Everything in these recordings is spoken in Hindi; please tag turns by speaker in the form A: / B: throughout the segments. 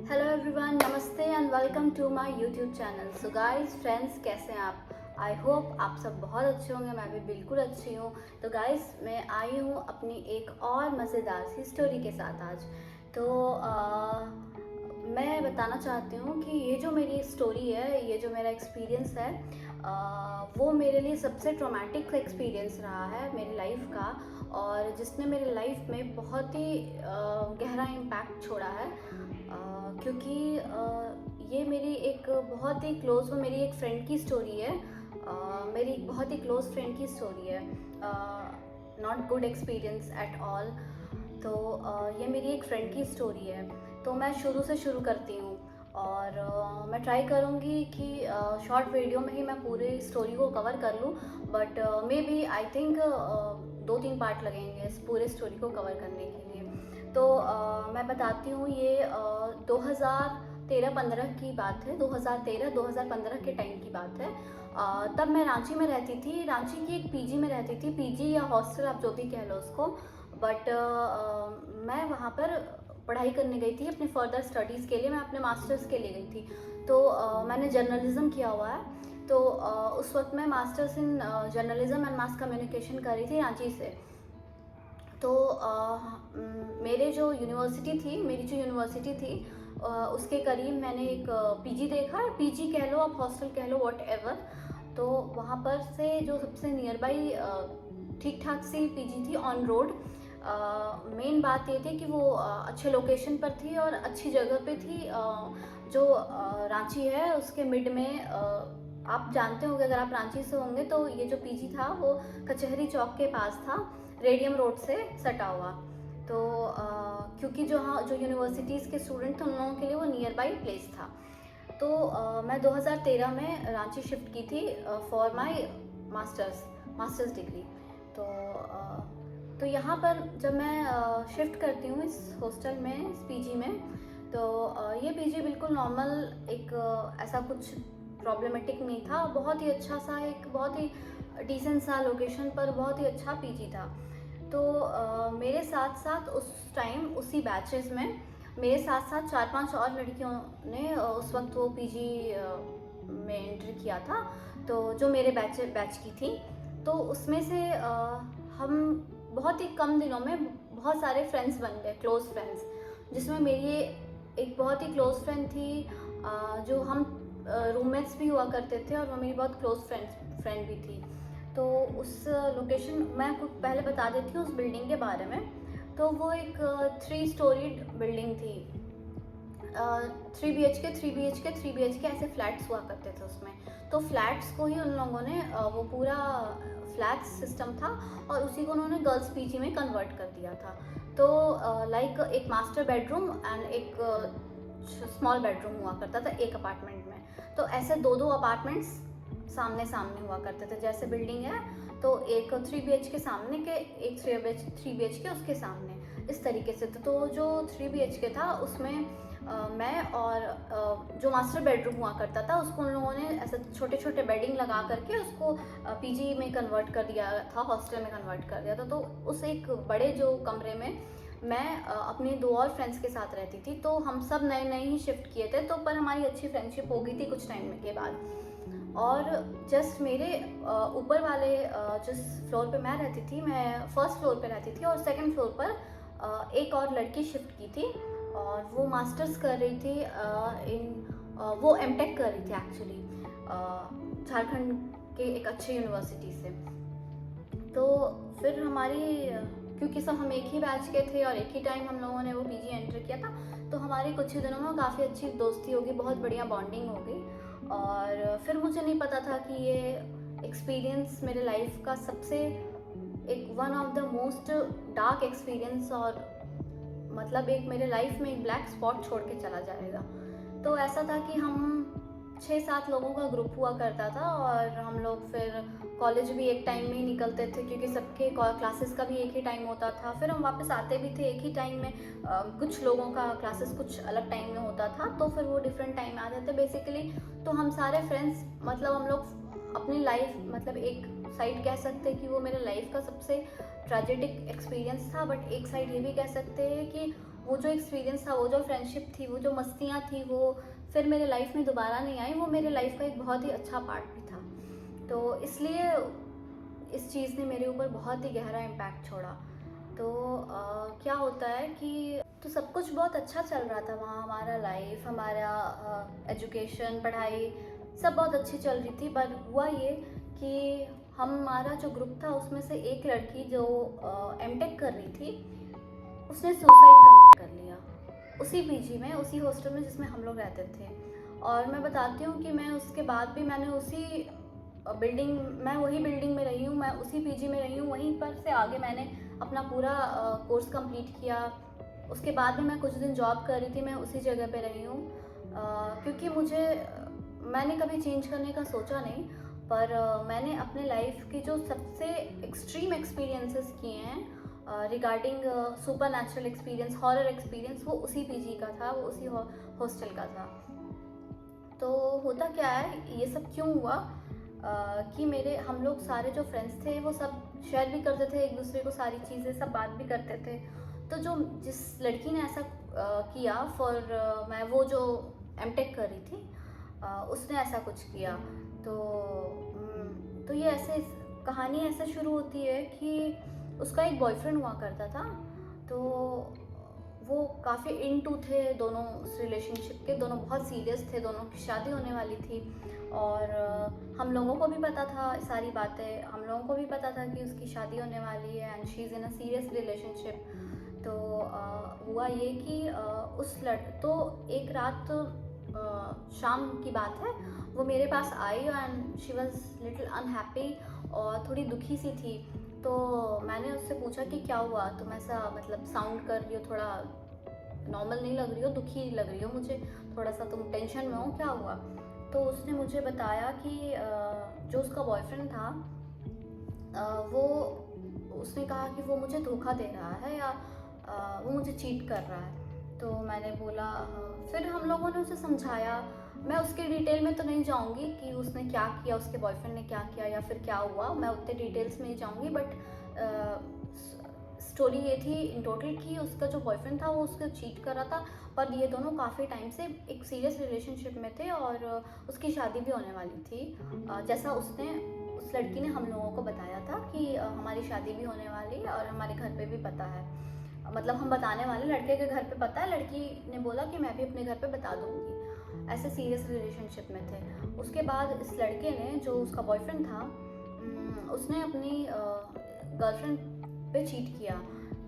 A: हेलो एवरीवन, नमस्ते and welcome to my YouTube channel. So guys friends, कैसे हैं आप? आई होप आप सब बहुत अच्छे होंगे। मैं भी बिल्कुल अच्छी हूँ। तो गाइस, मैं आई हूँ अपनी एक और मज़ेदार सी स्टोरी के साथ आज। तो मैं बताना चाहती हूँ कि ये जो मेरी स्टोरी है, ये जो मेरा एक्सपीरियंस है, वो मेरे लिए सबसे ट्रॉमेटिक एक्सपीरियंस रहा है मेरी लाइफ का, और जिसने मेरी लाइफ में बहुत ही गहरा इम्पैक्ट छोड़ा है। क्योंकि ये मेरी एक बहुत ही क्लोज, वो मेरी एक फ्रेंड की स्टोरी है। मेरी एक बहुत ही क्लोज फ्रेंड की स्टोरी है। Not good experience at all. तो ये मेरी एक फ्रेंड की स्टोरी है। तो मैं शुरू से शुरू करती हूँ, और मैं ट्राई करूँगी कि शॉर्ट वीडियो में ही मैं पूरी स्टोरी को कवर कर लूँ, but maybe I think 2-3 part लगेंगे इस पूरे स्टोरी को कवर करने के लिए। तो मैं बताती हूँ, ये 2013-15 की बात है। 2013-2015 के टाइम की बात है। तब मैं रांची में रहती थी। रांची की एक पीजी में रहती थी, पीजी या हॉस्टल आप जो भी कह लो उसको। बट मैं वहाँ पर पढ़ाई करने गई थी अपने फर्दर स्टडीज़ के लिए। मैं अपने मास्टर्स के लिए गई थी। तो मैंने जर्नलिज़्म किया हुआ है। तो उस वक्त मैं masters in journalism and mass communication कर रही थी रांची से। तो मेरे जो यूनिवर्सिटी थी मेरी जो यूनिवर्सिटी थी, उसके करीब मैंने एक पीजी देखा। पीजी कह लो, आप हॉस्टल कह लो, वॉट एवर। तो वहाँ पर से जो सबसे नियर बाई ठीक ठाक सी पीजी थी, ऑन रोड। मेन बात ये थी कि वो अच्छे लोकेशन पर थी और अच्छी जगह पे थी। जो रांची है उसके मिड में, आप जानते होंगे, अगर आप रांची से होंगे तो ये जो पीजी था वो कचहरी चौक के पास था, रेडियम रोड से सटा हुआ। तो क्योंकि जो यूनिवर्सिटीज़ के स्टूडेंट थे उन लोगों के लिए वो नियर बाई प्लेस था। तो मैं 2013 में रांची शिफ्ट की थी फॉर माय मास्टर्स डिग्री। तो तो यहाँ पर जब मैं शिफ्ट करती हूँ इस हॉस्टल में, इस पीजी में, तो ये पीजी बिल्कुल नॉर्मल, एक ऐसा कुछ प्रॉब्लमेटिक नहीं था। बहुत ही अच्छा सा, एक बहुत ही डिसेंट सा लोकेशन पर बहुत ही अच्छा पीजी था। तो मेरे साथ साथ उस टाइम उसी बैचेस में मेरे साथ साथ 4-5 और लड़कियों ने उस वक्त वो पीजी में एंट्री किया था, तो जो मेरे बैच की थी। तो उसमें से हम बहुत ही कम दिनों में बहुत सारे फ्रेंड्स बन गए, क्लोज फ्रेंड्स। जिसमें मेरी एक बहुत ही क्लोज फ्रेंड थी, जो हम रूममेट्स भी हुआ करते थे, और वो मेरी बहुत क्लोज फ्रेंड भी थी। तो उस लोकेशन, मैं कुछ पहले बता देती हूँ उस बिल्डिंग के बारे में। तो वो एक 3 स्टोरीड बिल्डिंग थी। 3 BHK ऐसे फ्लैट्स हुआ करते थे उसमें। तो फ्लैट्स को ही उन लोगों ने वो पूरा फ्लैट सिस्टम था, और उसी को उन्होंने गर्ल्स पीजी में कन्वर्ट कर दिया था। तो लाइक एक मास्टर बेडरूम एंड एक स्मॉल बेडरूम हुआ करता था एक अपार्टमेंट में। तो ऐसे 2-2 अपार्टमेंट्स सामने सामने हुआ करते थे। जैसे बिल्डिंग है तो एक 3 BHK सामने के, एक 3 BHK उसके सामने, इस तरीके से। तो जो 3 BHK था उसमें मैं और जो मास्टर बेडरूम हुआ करता था उसको उन लोगों ने ऐसे छोटे छोटे बेडिंग लगा करके उसको पीजी में कन्वर्ट कर दिया था, हॉस्टल में कन्वर्ट कर दिया था। तो उस एक बड़े जो कमरे में मैं अपने 2 और फ्रेंड्स के साथ रहती थी। तो हम सब नए नए ही शिफ्ट किए थे, तो पर हमारी अच्छी फ्रेंडशिप हो गई थी कुछ टाइम के बाद। और जस्ट मेरे ऊपर वाले जिस फ्लोर पे मैं रहती थी, मैं फर्स्ट फ्लोर पे रहती थी, और सेकंड फ्लोर पर एक और लड़की शिफ्ट की थी, और वो मास्टर्स कर रही थी वो एमटेक कर रही थी एक्चुअली, झारखंड के एक अच्छे यूनिवर्सिटी से। तो फिर क्योंकि सब हम एक ही बैच के थे और एक ही टाइम हम लोगों ने वो पीजी एंटर किया था, तो हमारी कुछ ही दिनों में काफ़ी अच्छी दोस्ती होगी, बहुत बढ़िया बॉन्डिंग हो गई। और फिर मुझे नहीं पता था कि ये एक्सपीरियंस मेरे लाइफ का सबसे एक one of the most dark experience, और मतलब एक मेरे लाइफ में एक ब्लैक स्पॉट छोड़ के चला जाएगा। तो ऐसा था कि हम 6-7 लोगों का ग्रुप हुआ करता था, और हम लोग फिर कॉलेज भी एक टाइम में ही निकलते थे, क्योंकि सबके क्लासेस का भी एक ही टाइम होता था। फिर हम वापस आते भी थे एक ही टाइम में। कुछ लोगों का क्लासेस कुछ अलग टाइम में होता था, तो फिर वो डिफरेंट टाइम आ जाते बेसिकली। तो हम सारे फ्रेंड्स, मतलब हम लोग अपनी लाइफ, मतलब एक साइड कह सकते हैं कि वो मेरे लाइफ का सबसे ट्रेजेडिक एक्सपीरियंस था, बट एक साइड ये भी कह सकते हैं कि वो जो एक्सपीरियंस था, वो जो फ्रेंडशिप थी, वो जो मस्तियाँ थी, वो फिर मेरे लाइफ में दोबारा नहीं आई। वो मेरे लाइफ का एक बहुत ही अच्छा पार्ट भी था। तो इसलिए इस चीज़ ने मेरे ऊपर बहुत ही गहरा इम्पैक्ट छोड़ा। तो क्या होता है कि तो सब कुछ बहुत अच्छा चल रहा था वहाँ, हमारा लाइफ, हमारा एजुकेशन, पढ़ाई सब बहुत अच्छी चल रही थी। पर हुआ ये कि हमारा जो ग्रुप था उसमें से एक लड़की जो एमटेक कर रही थी, उसने सुसाइड कमिट कर लिया उसी पीजी में, उसी हॉस्टल में जिसमें हम लोग रहते थे। और मैं बताती हूँ कि मैं उसके बाद भी मैंने उसी बिल्डिंग मैं वही बिल्डिंग में रही हूँ, मैं उसी पीजी में रही हूँ, वहीं पर से आगे मैंने अपना पूरा कोर्स कंप्लीट किया। उसके बाद भी मैं कुछ दिन जॉब कर रही थी, मैं उसी जगह पे रही हूँ। क्योंकि मैंने कभी चेंज करने का सोचा नहीं, पर मैंने अपने लाइफ की जो सबसे एक्सट्रीम एक्सपीरियंसेस किए हैं regarding super natural experience, horror experience, वो उसी पीजी का था, वो उसी हॉस्टल का था। तो होता क्या है, ये सब क्यों हुआ कि हम लोग सारे जो फ्रेंड्स थे वो सब शेयर भी करते थे एक दूसरे को सारी चीज़ें, सब बात भी करते थे। तो जिस लड़की ने ऐसा किया मैं वो जो एमटेक कर रही थी, उसने ऐसा कुछ किया। तो ये कहानी ऐसे शुरू होती है कि उसका एक बॉयफ्रेंड हुआ करता था। तो वो काफ़ी इनटू थे दोनों उस रिलेशनशिप के, दोनों बहुत सीरियस थे, दोनों की शादी होने वाली थी। और हम लोगों को भी पता था सारी बातें, हम लोगों को भी पता था कि उसकी शादी होने वाली है and she is in a serious relationship. तो हुआ ये कि तो एक रात शाम की बात है, वो मेरे पास आई and she was little unhappy और थोड़ी दुखी सी थी। तो मैंने उससे पूछा कि क्या हुआ, तुम ऐसा मतलब साउंड कर रही हो, थोड़ा नॉर्मल नहीं लग रही हो, दुखी लग रही हो, मुझे थोड़ा सा तुम टेंशन में हो, क्या हुआ। तो उसने मुझे बताया कि जो उसका बॉयफ्रेंड था वो उसने कहा कि वो मुझे धोखा दे रहा है या वो मुझे चीट कर रहा है। तो मैंने बोला फिर हम लोगों ने उसे समझाया। मैं उसके डिटेल में तो नहीं जाऊंगी कि उसने क्या किया, उसके बॉयफ्रेंड ने क्या किया या फिर क्या हुआ, मैं उतने डिटेल्स में ही जाऊंगी। बट स्टोरी ये थी इन टोटल कि उसका जो बॉयफ्रेंड था वो उसको चीट कर रहा था, पर ये दोनों काफ़ी टाइम से एक सीरियस रिलेशनशिप में थे और उसकी शादी भी होने वाली थी। जैसा उस लड़की ने हम लोगों को बताया था कि हमारी शादी भी होने वाली है और हमारे घर पे भी पता है, मतलब हम बताने वाले, लड़के के घर पे पता है, लड़की ने बोला कि मैं भी अपने घर पे बता दूंगी। ऐसे सीरियस रिलेशनशिप में थे। उसके बाद इस लड़के ने, जो उसका बॉयफ्रेंड था, उसने अपनी गर्लफ्रेंड पे चीट किया।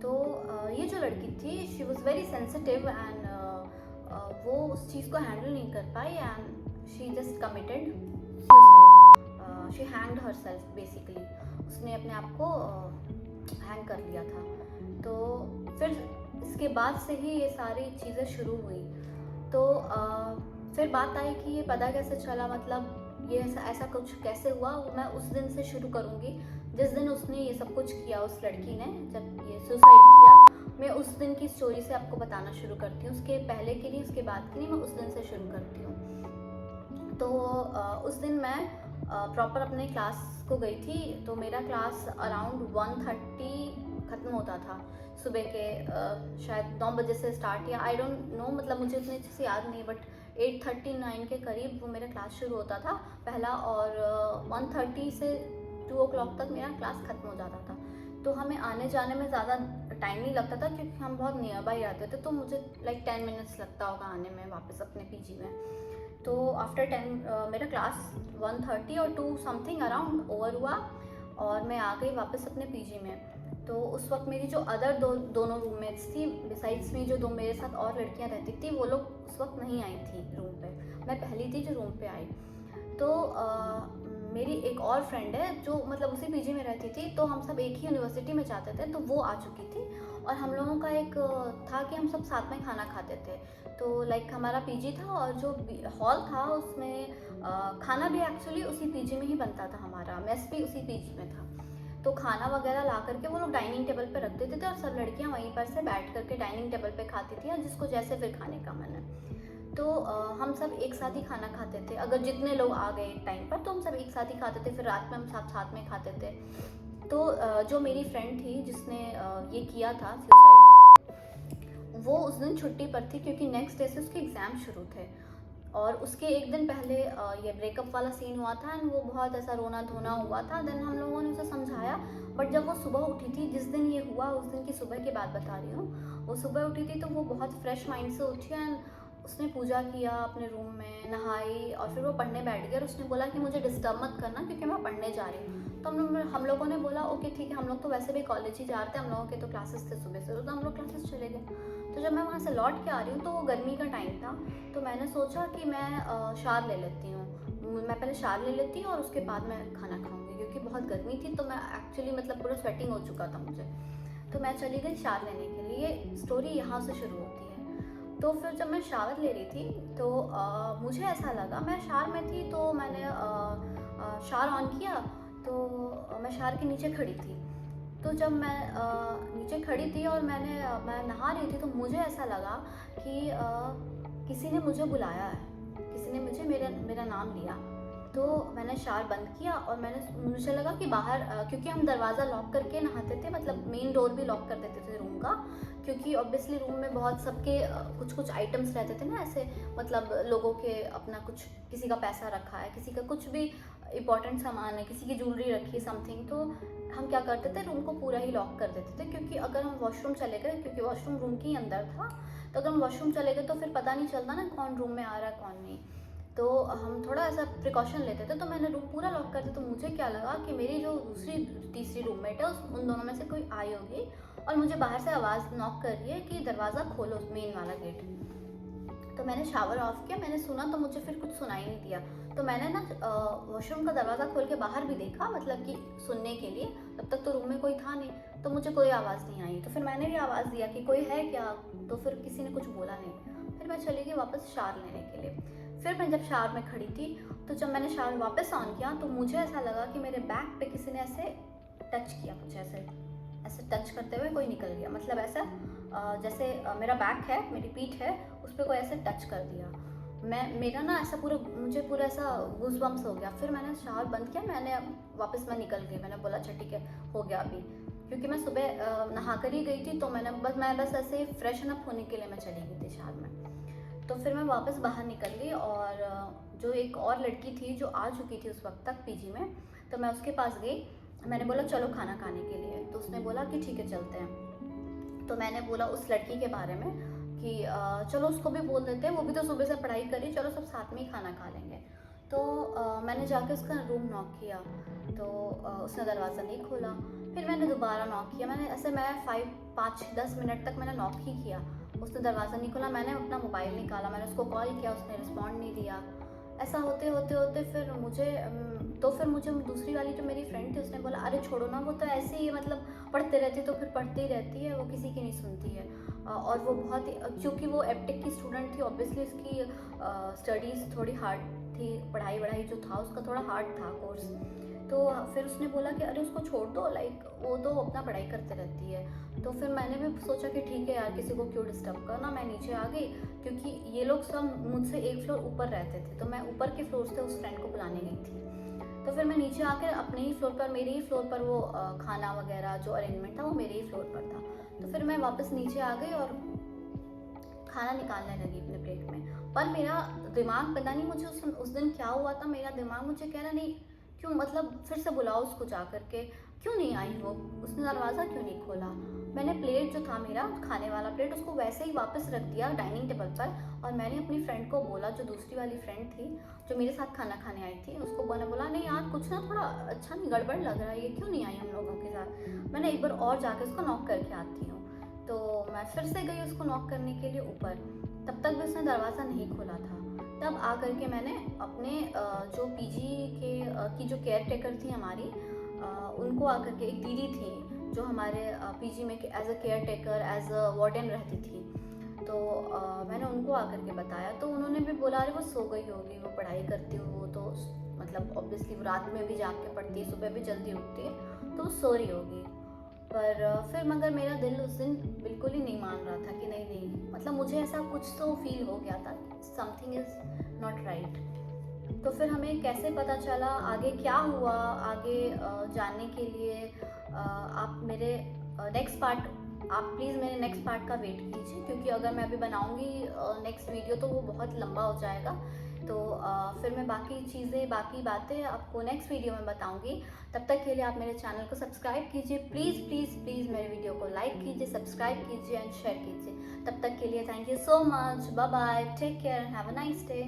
A: तो ये जो लड़की थी she was very sensitive and वो उस चीज़ को हैंडल नहीं कर पाई and she just committed suicide. She hanged herself basically, उसने अपने आप को हैंग कर लिया था। तो फिर इसके बाद से ही ये सारी चीज़ें शुरू हुई। तो फिर बात आई कि ये पता कैसे चला, मतलब ये ऐसा कुछ कैसे हुआ, मैं उस दिन से शुरू करूँगी जिस दिन उसने ये सब कुछ किया, उस लड़की ने जब ये सुसाइड किया। मैं उस दिन की स्टोरी से आपको बताना शुरू करती हूँ, उसके पहले की नहीं, उसके बाद की नहीं, मैं उस दिन से शुरू करती हूँ। तो उस दिन मैं प्रॉपर अपने क्लास को गई थी। तो मेरा क्लास अराउंड 1:30 ख़त्म होता था सुबह के, शायद 9 बजे से स्टार्ट, या आई डोंट नो, मतलब मुझे उतनी अच्छे से याद नहीं, बट 8:39 के करीब वो मेरा क्लास शुरू होता था पहला, और 1:30 से 2 o'clock तक मेरा क्लास ख़त्म हो जाता था। तो हमें आने जाने में ज़्यादा टाइम नहीं लगता था क्योंकि हम बहुत नियर बाई आते थे। तो मुझे लाइक 10 मिनट्स लगता होगा आने में वापस अपने पीजी में। तो आफ्टर 10 मेरा क्लास 1:30 और 2 समथिंग अराउंड ओवर हुआ और मैं आ गई वापस अपने पीजी में। तो उस वक्त मेरी जो अदर दोनों रूममेट्स थी बिसाइड्स में, जो दो मेरे साथ और लड़कियां रहती थी, वो लोग उस वक्त नहीं आई थी रूम पे, मैं पहली थी जो रूम पे आई। तो मेरी एक और फ्रेंड है जो मतलब उसी पीजी में रहती थी, तो हम सब एक ही यूनिवर्सिटी में जाते थे, तो वो आ चुकी थी। और हम लोगों का एक था कि हम सब साथ में खाना खाते थे। तो लाइक हमारा पीजी था और जो हॉल था उसमें खाना भी एक्चुअली उसी पीजी में ही बनता था, हमारा मेस भी उसी पीजी में था। तो खाना वगैरह ला करके वो लोग डाइनिंग टेबल पे रख देते थे और सब लड़कियां वहीं पर से बैठ करके डाइनिंग टेबल पे खाती थी, और जिसको जैसे फिर खाने का मन है। तो हम सब एक साथ ही खाना खाते थे, अगर जितने लोग आ गए एक टाइम पर तो हम सब एक साथ ही खाते थे, फिर रात में हम साथ में खाते थे। तो जो मेरी फ्रेंड थी जिसने ये किया था सुसाइड, वो उस दिन छुट्टी पर थी क्योंकि नेक्स्ट डे से उसके एग्ज़ाम शुरू थे। और उसके एक दिन पहले ये ब्रेकअप वाला सीन हुआ था एंड वो बहुत ऐसा रोना धोना हुआ था। देन हम लोगों ने उसे समझाया, बट जब वो सुबह उठी थी, जिस दिन ये हुआ उस दिन की सुबह की बात बता रही हूँ, वो सुबह उठी थी तो वो बहुत फ्रेश माइंड से उठी एंड उसने पूजा किया अपने रूम में, नहाई और फिर वो पढ़ने बैठ गई। और उसने बोला कि मुझे डिस्टर्ब मत करना क्योंकि मैं पढ़ने जा रही हूँ। तो हम लोगों ने बोला ओके ठीक है, हम लोग तो वैसे भी कॉलेज ही जा रहे थे, हम लोगों के तो क्लासेस थे सुबह से, तो हम लोग क्लासेस चले गए। तो जब मैं वहाँ से लौट के आ रही हूँ तो वो गर्मी का टाइम था, तो मैंने सोचा कि मैं शावर ले लेती हूँ। मैं पहले शावर ले लेती हूँ और उसके बाद मैं खाना खाऊंगी, क्योंकि बहुत गर्मी थी तो मैं एक्चुअली मतलब पूरा स्वेटिंग हो चुका था मुझे। तो मैं चली गई शावर लेने के लिए। स्टोरी यहाँ से शुरू होती है। तो फिर जब मैं शावर ले रही थी तो मुझे ऐसा लगा, मैं शावर में थी तो मैंने शावर ऑन किया, तो मैं शावर के नीचे खड़ी थी। तो जब मैं नीचे खड़ी थी और मैं नहा रही थी तो मुझे ऐसा लगा कि किसी ने मुझे बुलाया है, किसी ने मेरा नाम लिया। तो मैंने शावर बंद किया और मुझे लगा कि बाहर, क्योंकि हम दरवाज़ा लॉक करके नहाते थे, मतलब मेन डोर भी लॉक कर देते थे रूम का, क्योंकि ऑब्वियसली रूम में बहुत सबके कुछ कुछ आइटम्स रहते थे ना ऐसे, मतलब लोगों के अपना कुछ, किसी का पैसा रखा है, किसी का कुछ भी इंपॉर्टेंट सामान है, किसी की ज्वेलरी रखी है समथिंग। तो हम क्या करते थे, रूम को पूरा ही लॉक कर देते थे, क्योंकि अगर हम वॉशरूम चले गए, क्योंकि वॉशरूम रूम के ही अंदर था, तो अगर हम वॉशरूम चले गए तो फिर पता नहीं चलता ना कौन रूम में आ रहा है कौन नहीं। तो हम थोड़ा ऐसा प्रिकॉशन लेते थे। तो मैंने रूम पूरा लॉक कर दिया। तो मुझे क्या लगा कि मेरी जो दूसरी तीसरी रूममेट है उन दोनों में से कोई आई होगी और मुझे बाहर से आवाज़ नॉक कर रही है कि दरवाज़ा खोलो, मेन वाला गेट। तो मैंने शावर ऑफ किया, मैंने सुना तो मुझे फिर कुछ सुनाई नहीं दिया। तो मैंने ना वॉशरूम का दरवाज़ा खोल के बाहर भी देखा, मतलब कि सुनने के लिए। तब तक तो रूम में कोई था नहीं, तो मुझे कोई आवाज़ नहीं आई। तो फिर मैंने भी आवाज़ दिया कि कोई है क्या, तो फिर किसी ने कुछ बोला नहीं। फिर मैं चली गई वापस शावर लेने के लिए। फिर मैं जब शावर में खड़ी थी, तो जब मैंने शावर वापस ऑन किया तो मुझे ऐसा लगा कि मेरे बैक पे किसी ने ऐसे टच किया, कुछ ऐसे ऐसे टच करते हुए कोई निकल गया, मतलब ऐसा जैसे मेरा बैक है, मेरी पीठ है, उस पर कोई ऐसे टच कर दिया। मेरा ना ऐसा मुझे पूरा ऐसा गूज़बम्प्स हो गया। फिर मैंने शावर बंद किया, मैं निकल गई। मैंने बोला अच्छा ठीक है, हो गया अभी, क्योंकि मैं सुबह नहा कर ही गई थी। तो मैं बस ऐसे फ्रेशन अप होने के लिए मैं चली गई थी शावर में। तो फिर मैं वापस बाहर निकल गई और जो एक और लड़की थी जो आ चुकी थी उस वक्त तक पीजी में, तो मैं उसके पास गई। मैंने बोला चलो खाना खाने के लिए, तो उसने बोला कि ठीक है चलते हैं। तो मैंने बोला उस लड़की के बारे में कि चलो उसको भी बोल देते हैं, वो भी तो सुबह से पढ़ाई करी, चलो सब साथ में ही खाना खा लेंगे। तो मैंने जाके उसका रूम नॉक किया, तो उसने दरवाज़ा नहीं खोला। फिर मैंने दोबारा नॉक किया, मैं 5-10 मिनट तक मैंने नॉक ही किया, उसने दरवाज़ा नहीं खोला। मैंने अपना मोबाइल निकाला, मैंने उसको कॉल किया, उसने रिस्पॉन्ड नहीं दिया। ऐसा होते होते होते फिर मुझे दूसरी वाली जो मेरी फ्रेंड थी उसने बोला अरे छोड़ो ना, वो तो ऐसे ही मतलब पढ़ते रहती, तो फिर पढ़ती रहती है, वो किसी की नहीं सुनती है। और वो बहुत ही, क्योंकि वो एपटेक की स्टूडेंट थी, ऑब्वियसली उसकी स्टडीज़ थोड़ी हार्ड थी, पढ़ाई जो था उसका थोड़ा हार्ड था कोर्स। तो फिर उसने बोला कि अरे उसको छोड़ दो, लाइक वो तो अपना पढ़ाई करते रहती है। तो फिर मैंने भी सोचा कि ठीक है यार, किसी को क्यों डिस्टर्ब करना। मैं नीचे आ गई, क्योंकि ये लोग सब मुझसे एक फ्लोर ऊपर रहते थे, तो मैं ऊपर के फ्लोर से उस फ्रेंड को बुलाने गई थी। तो फिर मैं नीचे आकर अपने ही फ्लोर पर, मेरे ही फ्लोर पर वो खाना वगैरह जो अरेंजमेंट था वो मेरे ही फ्लोर पर था। तो फिर मैं वापस नीचे आ गई और खाना निकालने लगी अपने प्लेट में। पर मेरा दिमाग, पता नहीं मुझे उस दिन क्या हुआ था, मेरा दिमाग मुझे कह रहा नहीं क्यों, मतलब फिर से बुलाओ उसको जा करके, क्यों नहीं आई वो, उसने दरवाज़ा क्यों नहीं खोला। मैंने प्लेट जो था मेरा खाने वाला प्लेट, उसको वैसे ही वापस रख दिया डाइनिंग टेबल पर। और मैंने अपनी फ्रेंड को बोला, जो दूसरी वाली फ्रेंड थी जो मेरे साथ खाना खाने आई थी, उसको बोला नहीं यार कुछ ना थोड़ा अच्छा नहीं, गड़बड़ लग रहा है, ये क्यों नहीं आई हम लोगों के साथ, मैंने एक बार और जाके उसको नॉक करके आती हूँ। तो मैं फिर से गई उसको नॉक करने के लिए ऊपर, तब तक भी उसने दरवाज़ा नहीं खोला था। तब आ करके मैंने अपने जो पीजी की जो केयर टेकर थी हमारी, उनको आकर के, एक दीदी थी जो हमारे पीजी में as a caretaker, as a warden रहती थी, तो मैंने उनको आकर के बताया। तो उन्होंने भी बोला अरे वो सो गई होगी, वो पढ़ाई करती हो, वो तो मतलब ऑब्वियसली वो रात में भी जाग के पढ़ती है, सुबह भी जल्दी उठती है, तो वो सो रही होगी। पर फिर मगर मेरा दिल उस दिन बिल्कुल ही नहीं मान रहा था कि नहीं, मतलब मुझे ऐसा कुछ तो फील हो गया था, समथिंग इज़ नॉट राइट। तो फिर हमें कैसे पता चला, आगे क्या हुआ, आगे जानने के लिए आप मेरे नेक्स्ट पार्ट आप प्लीज़ मेरे नेक्स्ट पार्ट का वेट कीजिए, क्योंकि अगर मैं अभी बनाऊँगी नेक्स्ट वीडियो तो वो बहुत लंबा हो जाएगा। तो फिर मैं बाकी चीज़ें, बाकी बातें आपको नेक्स्ट वीडियो में बताऊँगी। तब तक के लिए आप मेरे चैनल को सब्सक्राइब कीजिए, प्लीज़ प्लीज़ प्लीज़ मेरे वीडियो को लाइक कीजिए, सब्सक्राइब कीजिए एंड शेयर कीजिए। तब तक के लिए thank you so much, bye bye, take care, have a nice day.